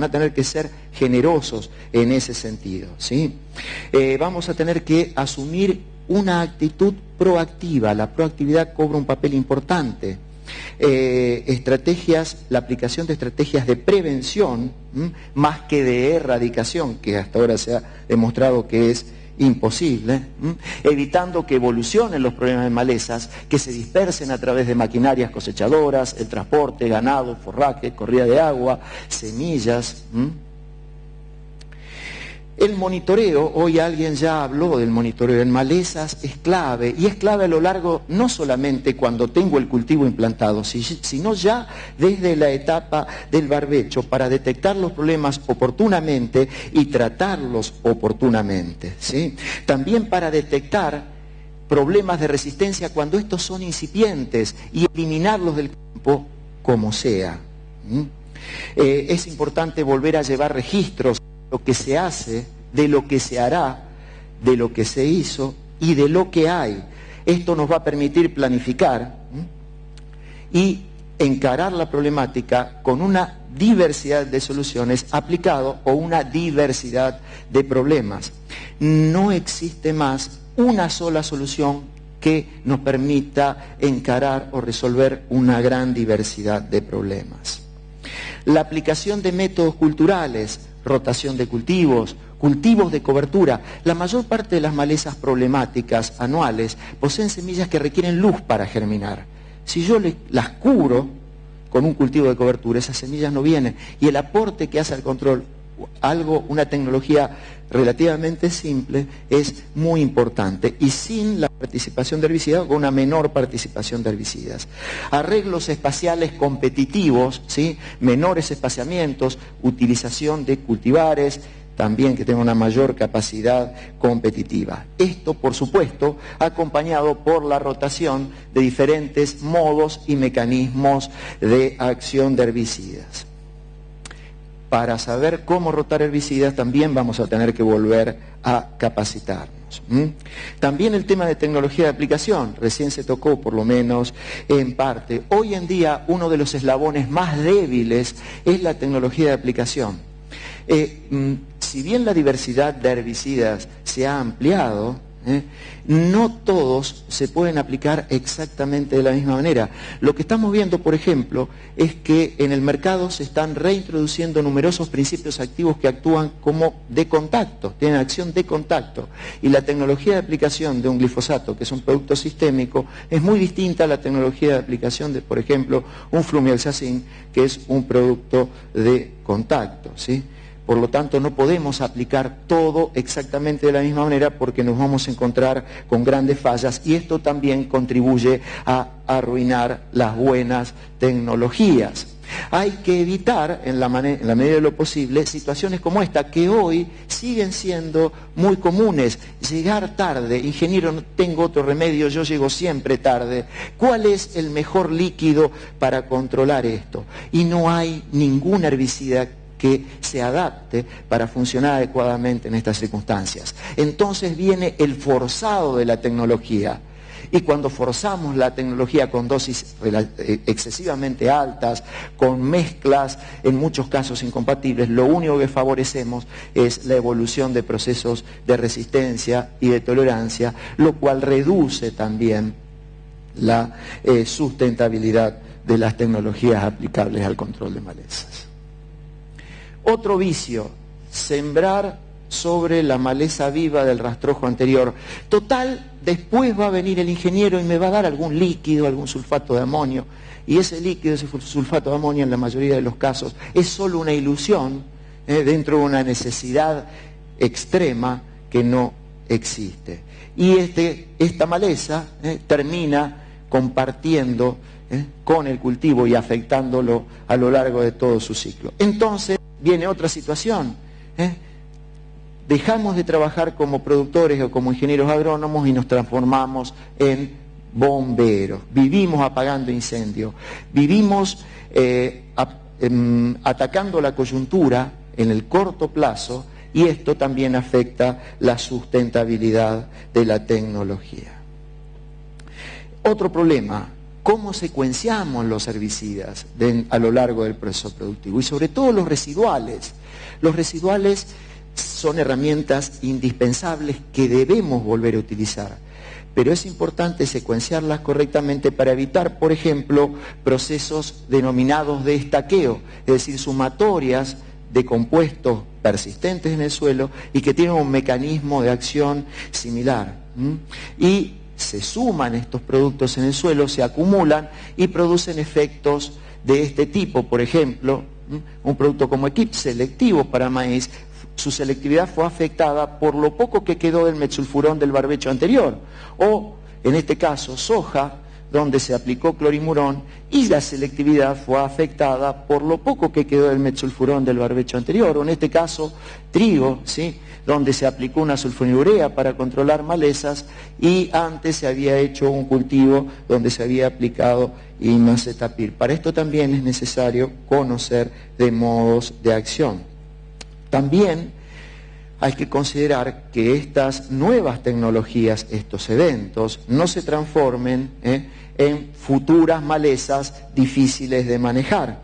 a tener que ser generosos en ese sentido, ¿sí? Vamos a tener que asumir una actitud proactiva. La proactividad cobra un papel importante. La aplicación de estrategias de prevención, más que de erradicación, que hasta ahora se ha demostrado que es imposible, evitando que evolucionen los problemas de malezas, que se dispersen a través de maquinarias cosechadoras, el transporte, ganado, forraje, corrida de agua, semillas. El monitoreo, hoy alguien ya habló del monitoreo en malezas, es clave, y es clave a lo largo, no solamente cuando tengo el cultivo implantado, sino ya desde la etapa del barbecho, para detectar los problemas oportunamente y tratarlos oportunamente, ¿sí? También para detectar problemas de resistencia cuando estos son incipientes y eliminarlos del campo como sea. Es importante volver a llevar registros lo que se hace, de lo que se hará, de lo que se hizo y de lo que hay. Esto nos va a permitir planificar y encarar la problemática con una diversidad de soluciones aplicado o una diversidad de problemas. No existe más una sola solución que nos permita encarar o resolver una gran diversidad de problemas. La aplicación de métodos culturales, rotación de cultivos, cultivos de cobertura. La mayor parte de las malezas problemáticas anuales poseen semillas que requieren luz para germinar. Si yo las cubro con un cultivo de cobertura, esas semillas no vienen. Y el aporte que hace al control, una tecnología relativamente simple, es muy importante. Y sin la participación de herbicidas, o con una menor participación de herbicidas. Arreglos espaciales competitivos, ¿sí? Menores espaciamientos, utilización de cultivares, también que tenga una mayor capacidad competitiva. Esto, por supuesto, acompañado por la rotación de diferentes modos y mecanismos de acción de herbicidas. Para saber cómo rotar herbicidas también vamos a tener que volver a capacitarnos. También el tema de tecnología de aplicación, recién se tocó por lo menos en parte. Hoy en día uno de los eslabones más débiles es la tecnología de aplicación. Si bien la diversidad de herbicidas se ha ampliado, no todos se pueden aplicar exactamente de la misma manera. Lo que estamos viendo, por ejemplo, es que en el mercado se están reintroduciendo numerosos principios activos que actúan como de contacto, tienen acción de contacto. Y la tecnología de aplicación de un glifosato, que es un producto sistémico, es muy distinta a la tecnología de aplicación de, por ejemplo, un flumioxazin, que es un producto de contacto, ¿sí? Por lo tanto, no podemos aplicar todo exactamente de la misma manera porque nos vamos a encontrar con grandes fallas y esto también contribuye a arruinar las buenas tecnologías. Hay que evitar, en la medida de lo posible, situaciones como esta, que hoy siguen siendo muy comunes. Llegar tarde, ingeniero, no tengo otro remedio, yo llego siempre tarde. ¿Cuál es el mejor líquido para controlar esto? Y no hay ningún herbicida que se adapte para funcionar adecuadamente en estas circunstancias. Entonces viene el forzado de la tecnología. Y cuando forzamos la tecnología con dosis excesivamente altas, con mezclas en muchos casos incompatibles, lo único que favorecemos es la evolución de procesos de resistencia y de tolerancia, lo cual reduce también la sustentabilidad de las tecnologías aplicables al control de malezas. Otro vicio, sembrar sobre la maleza viva del rastrojo anterior. Total, después va a venir el ingeniero y me va a dar algún líquido, algún sulfato de amonio, y ese líquido, ese sulfato de amonio en la mayoría de los casos es solo una ilusión dentro de una necesidad extrema que no existe. Y esta maleza termina compartiendo con el cultivo y afectándolo a lo largo de todo su ciclo. Entonces viene otra situación. Dejamos de trabajar como productores o como ingenieros agrónomos y nos transformamos en bomberos. Vivimos apagando incendios, vivimos atacando la coyuntura en el corto plazo, y esto también afecta la sustentabilidad de la tecnología. Otro problema, cómo secuenciamos los herbicidas a lo largo del proceso productivo, y sobre todo los residuales. Los residuales son herramientas indispensables que debemos volver a utilizar, pero es importante secuenciarlas correctamente para evitar, por ejemplo, procesos denominados de estaqueo, es decir, sumatorias de compuestos persistentes en el suelo y que tienen un mecanismo de acción similar. Y se suman estos productos en el suelo, se acumulan y producen efectos de este tipo. Por ejemplo, un producto como Equip selectivo para maíz, su selectividad fue afectada por lo poco que quedó del metsulfurón del barbecho anterior. O, en este caso, soja, donde se aplicó clorimurón y la selectividad fue afectada por lo poco que quedó del metsulfurón del barbecho anterior. O, en este caso, trigo, ¿sí?, donde se aplicó una sulfonilurea para controlar malezas y antes se había hecho un cultivo donde se había aplicado imacetapir. Para esto también es necesario conocer de modos de acción. También hay que considerar que estas nuevas tecnologías, estos eventos, no se transformen en futuras malezas difíciles de manejar.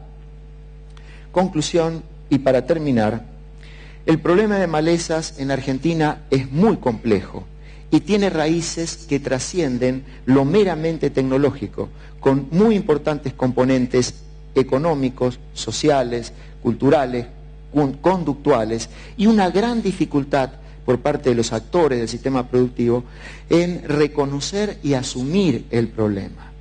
Conclusión, y para terminar, el problema de malezas en Argentina es muy complejo y tiene raíces que trascienden lo meramente tecnológico, con muy importantes componentes económicos, sociales, culturales, conductuales y una gran dificultad por parte de los actores del sistema productivo en reconocer y asumir el problema.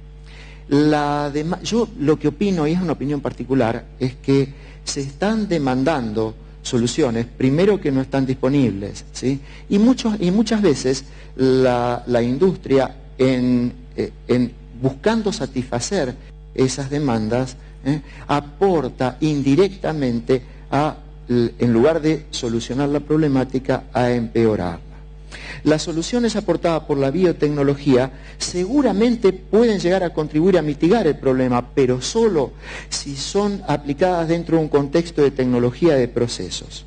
Yo lo que opino, y es una opinión particular, es que se están demandando soluciones, primero, que no están disponibles, ¿sí? Y muchas veces la industria, en buscando satisfacer esas demandas, aporta indirectamente en lugar de solucionar la problemática, a empeorarla. Las soluciones aportadas por la biotecnología seguramente pueden llegar a contribuir a mitigar el problema, pero solo si son aplicadas dentro de un contexto de tecnología de procesos.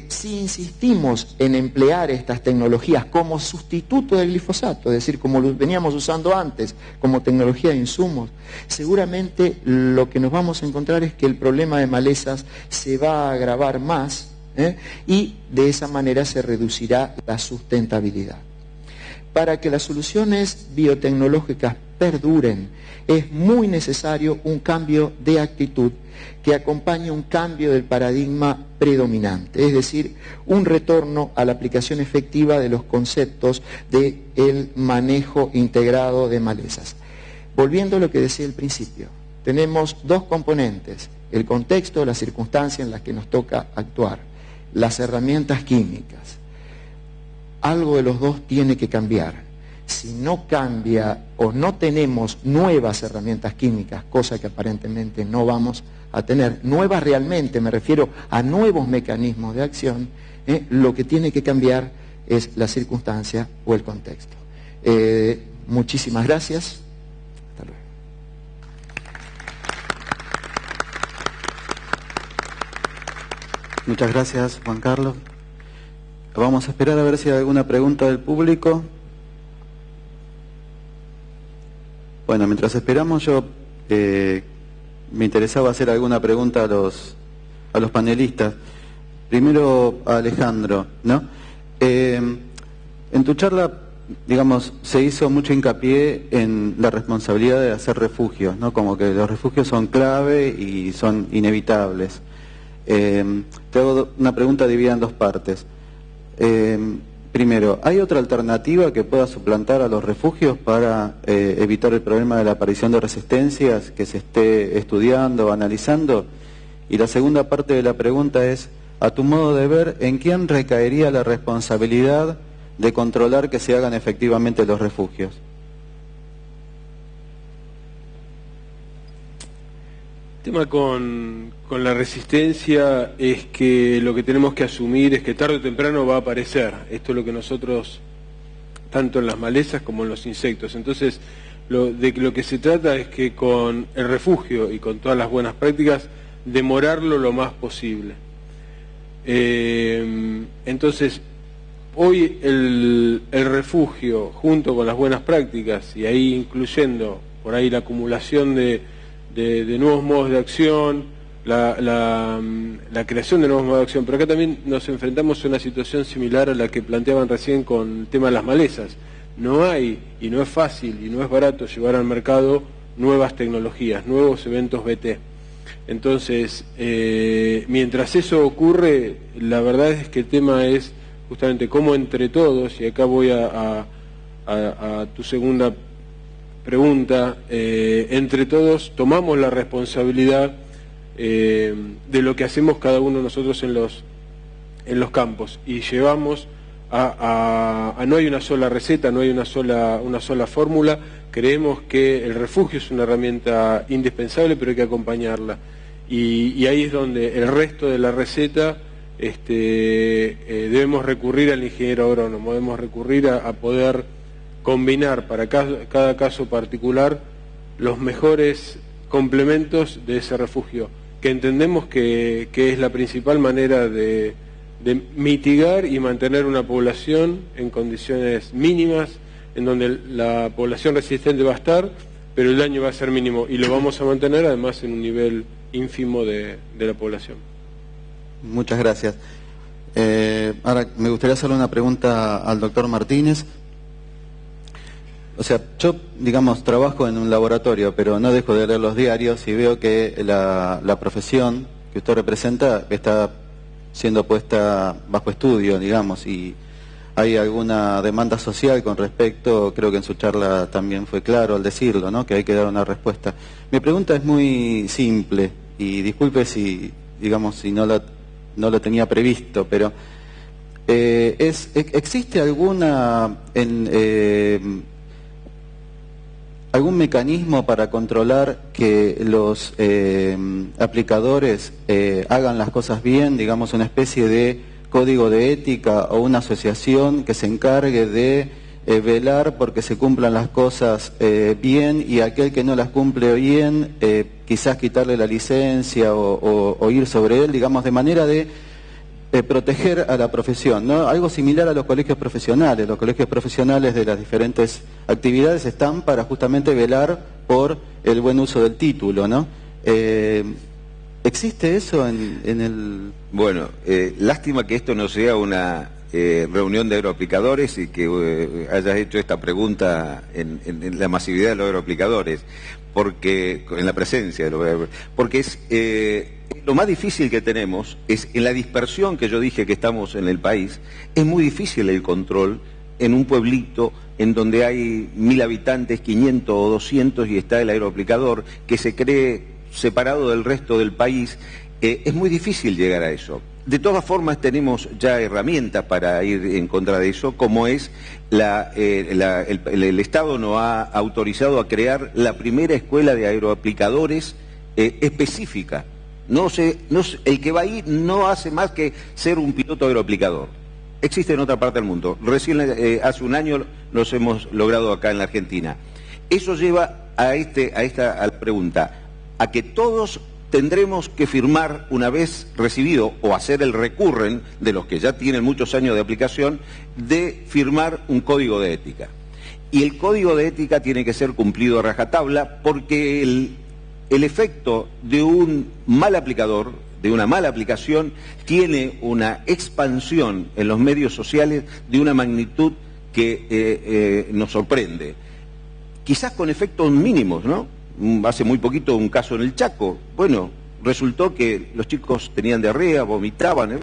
Si insistimos en emplear estas tecnologías como sustituto del glifosato, es decir, como lo veníamos usando antes, como tecnología de insumos, seguramente lo que nos vamos a encontrar es que el problema de malezas se va a agravar más, y de esa manera se reducirá la sustentabilidad. Para que las soluciones biotecnológicas perduren, es muy necesario un cambio de actitud que acompañe un cambio del paradigma predominante, es decir, un retorno a la aplicación efectiva de los conceptos del manejo integrado de malezas. Volviendo a lo que decía al principio, tenemos dos componentes: el contexto, las circunstancias en las que nos toca actuar, las herramientas químicas. Algo de los dos tiene que cambiar. Si no cambia o no tenemos nuevas herramientas químicas, cosa que aparentemente no vamos a tener, nuevas realmente, me refiero a nuevos mecanismos de acción, lo que tiene que cambiar es la circunstancia o el contexto. Muchísimas gracias. Hasta luego. Muchas gracias, Juan Carlos. Vamos a esperar a ver si hay alguna pregunta del público. Bueno, mientras esperamos, yo me interesaba hacer alguna pregunta a los panelistas. Primero a Alejandro, ¿no? En tu charla, digamos, se hizo mucho hincapié en la responsabilidad de hacer refugios, ¿no? Como que los refugios son clave y son inevitables. Te hago una pregunta dividida en dos partes. Primero, ¿hay otra alternativa que pueda suplantar a los refugios para evitar el problema de la aparición de resistencias que se esté estudiando o analizando? Y la segunda parte de la pregunta es, a tu modo de ver, ¿en quién recaería la responsabilidad de controlar que se hagan efectivamente los refugios? El tema con la resistencia es que lo que tenemos que asumir es que tarde o temprano va a aparecer. Esto es lo que nosotros, tanto en las malezas como en los insectos. Entonces, lo que se trata es que con el refugio y con todas las buenas prácticas, demorarlo lo más posible. Entonces, hoy el refugio, junto con las buenas prácticas, y ahí incluyendo por ahí la acumulación de nuevos modos de acción, la creación de nuevos modos de acción, pero acá también nos enfrentamos a una situación similar a la que planteaban recién con el tema de las malezas. No hay, y no es fácil, y no es barato llevar al mercado nuevas tecnologías, nuevos eventos BT. Entonces, mientras eso ocurre, la verdad es que el tema es justamente cómo entre todos, y acá voy a tu segunda pregunta, entre todos tomamos la responsabilidad de lo que hacemos cada uno de nosotros en los campos y llevamos no hay una sola receta, no hay una sola fórmula. Creemos que el refugio es una herramienta indispensable, pero hay que acompañarla, y ahí es donde el resto de la receta debemos recurrir al ingeniero agrónomo, debemos recurrir a poder combinar para cada caso particular los mejores complementos de ese refugio, que entendemos que es la principal manera de mitigar y mantener una población en condiciones mínimas, en donde la población resistente va a estar, pero el daño va a ser mínimo, y lo vamos a mantener además en un nivel ínfimo de la población. Muchas gracias. Ahora me gustaría hacerle una pregunta al doctor Martínez. O sea, yo, digamos, trabajo en un laboratorio, pero no dejo de leer los diarios y veo que la profesión que usted representa está siendo puesta bajo estudio, digamos, y hay alguna demanda social con respecto, creo que en su charla también fue claro al decirlo, ¿no?, que hay que dar una respuesta. Mi pregunta es muy simple, y disculpe si, digamos, si no lo tenía previsto, pero ¿existe algún mecanismo para controlar que los aplicadores hagan las cosas bien, digamos una especie de código de ética o una asociación que se encargue de velar porque se cumplan las cosas bien, y aquel que no las cumple bien quizás quitarle la licencia o ir sobre él, digamos, de manera de proteger a la profesión, ¿no? Algo similar a los colegios profesionales. Los colegios profesionales de las diferentes actividades están para justamente velar por el buen uso del título, ¿no? ¿Existe eso en el...? Bueno, lástima que esto no sea una reunión de agroaplicadores y que hayas hecho esta pregunta en la masividad de los agroaplicadores, porque en la presencia de los agroaplicadores, porque es... lo más difícil que tenemos es, en la dispersión que yo dije que estamos en el país, es muy difícil el control en un pueblito en donde hay 1000 habitantes, 500 o 200, y está el agroaplicador que se cree separado del resto del país. Es muy difícil llegar a eso. De todas formas tenemos ya herramientas para ir en contra de eso, como es el Estado nos ha autorizado a crear la primera escuela de aeroaplicadores específica. El que va ahí no hace más que ser un piloto aeroaplicador. Existe en otra parte del mundo. Recién hace un año los hemos logrado acá en la Argentina. Eso lleva a la pregunta, a que todos tendremos que firmar una vez recibido o hacer el recurren de los que ya tienen muchos años de aplicación, de firmar un código de ética. Y el código de ética tiene que ser cumplido a rajatabla porque el efecto de un mal aplicador, de una mala aplicación, tiene una expansión en los medios sociales de una magnitud que nos sorprende. Quizás con efectos mínimos, ¿no? Hace muy poquito un caso en el Chaco. Bueno, resultó que los chicos tenían diarrea, vomitaban,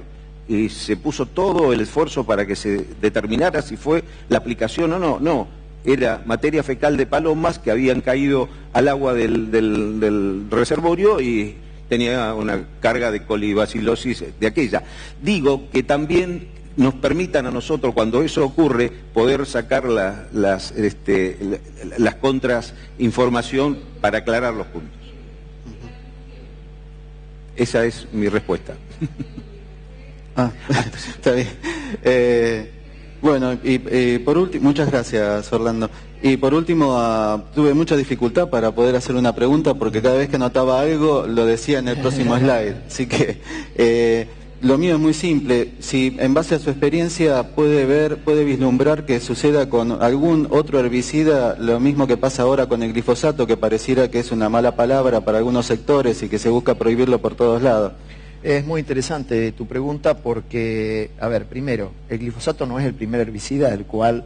y se puso todo el esfuerzo para que se determinara si fue la aplicación o no. No, era materia fecal de palomas que habían caído al agua del reservorio y tenía una carga de colibacilosis de aquella. Digo que también nos permitan a nosotros, cuando eso ocurre, poder sacar las contras información para aclarar los puntos. Esa es mi respuesta. Está bien. Bueno, y por último, muchas gracias, Orlando. Y por último, tuve mucha dificultad para poder hacer una pregunta porque cada vez que anotaba algo lo decía en el próximo slide. Así que lo mío es muy simple. Si en base a su experiencia puede vislumbrar que suceda con algún otro herbicida lo mismo que pasa ahora con el glifosato, que pareciera que es una mala palabra para algunos sectores y que se busca prohibirlo por todos lados. Es muy interesante tu pregunta porque, a ver, primero, el glifosato no es el primer herbicida el cual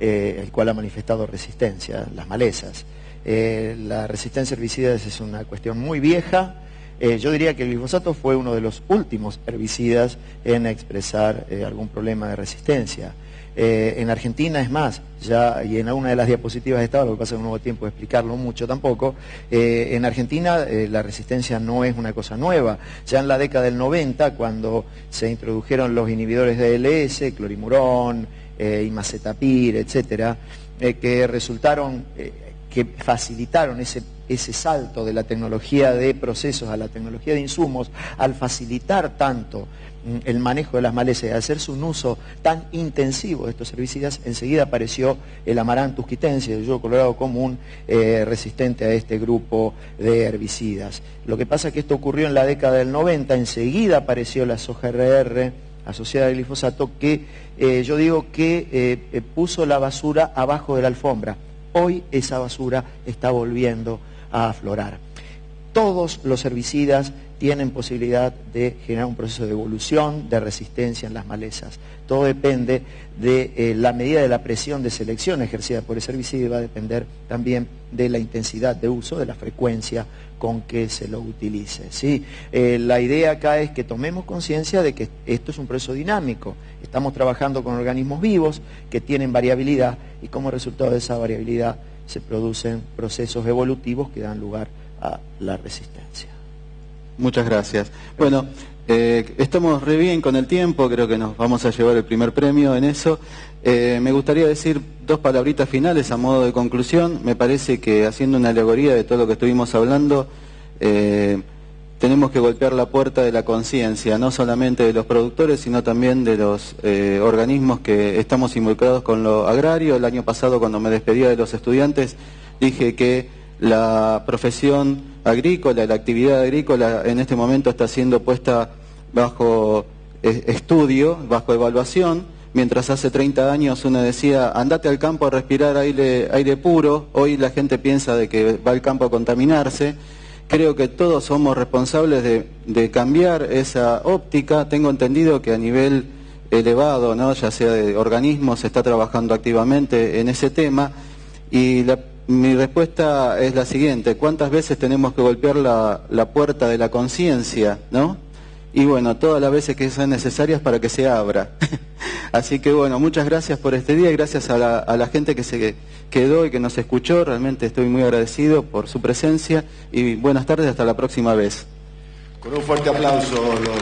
ha manifestado resistencia, las malezas. La resistencia a herbicidas es una cuestión muy vieja. Yo diría que el glifosato fue uno de los últimos herbicidas en expresar algún problema de resistencia. En Argentina, es más, ya, y en una de las diapositivas estaba, lo que pasa es que no hubo tiempo de explicarlo mucho tampoco, en Argentina la resistencia no es una cosa nueva. Ya en la década del 90, cuando se introdujeron los inhibidores de ALS, clorimurón, imazetapir, etcétera, que resultaron, que facilitaron ese salto de la tecnología de procesos a la tecnología de insumos, al facilitar tanto el manejo de las malezas y hacerse un uso tan intensivo de estos herbicidas, enseguida apareció el Amaranthus quitensis, el yugo colorado común, resistente a este grupo de herbicidas. Lo que pasa es que esto ocurrió en la década del 90, enseguida apareció la soja RR asociada al glifosato, que yo digo que puso la basura abajo de la alfombra. Hoy esa basura está volviendo a aflorar. Todos los herbicidas tienen posibilidad de generar un proceso de evolución, de resistencia en las malezas. Todo depende de la medida de la presión de selección ejercida por ese herbicida y va a depender también de la intensidad de uso, de la frecuencia con que se lo utilice, ¿sí? La idea acá es que tomemos conciencia de que esto es un proceso dinámico. Estamos trabajando con organismos vivos que tienen variabilidad y como resultado de esa variabilidad se producen procesos evolutivos que dan lugar a la resistencia. Muchas gracias. Bueno, estamos re bien con el tiempo, creo que nos vamos a llevar el primer premio en eso. Me gustaría decir dos palabritas finales a modo de conclusión. Me parece que haciendo una alegoría de todo lo que estuvimos hablando, tenemos que golpear la puerta de la conciencia, no solamente de los productores, sino también de los organismos que estamos involucrados con lo agrario. El año pasado, cuando me despedía de los estudiantes, dije que la profesión agrícola, la actividad agrícola en este momento está siendo puesta bajo estudio, bajo evaluación, mientras hace 30 años uno decía, andate al campo a respirar aire puro. Hoy la gente piensa de que va al campo a contaminarse. Creo que todos somos responsables de cambiar esa óptica. Tengo entendido que a nivel elevado, ¿no?, ya sea de organismos, se está trabajando activamente en ese tema. Y mi respuesta es la siguiente: ¿cuántas veces tenemos que golpear la puerta de la conciencia, ¿no? Y bueno, todas las veces que sean necesarias para que se abra. Así que bueno, muchas gracias por este día y gracias a la gente que se quedó y que nos escuchó. Realmente estoy muy agradecido por su presencia y buenas tardes, hasta la próxima vez. Con un fuerte aplauso los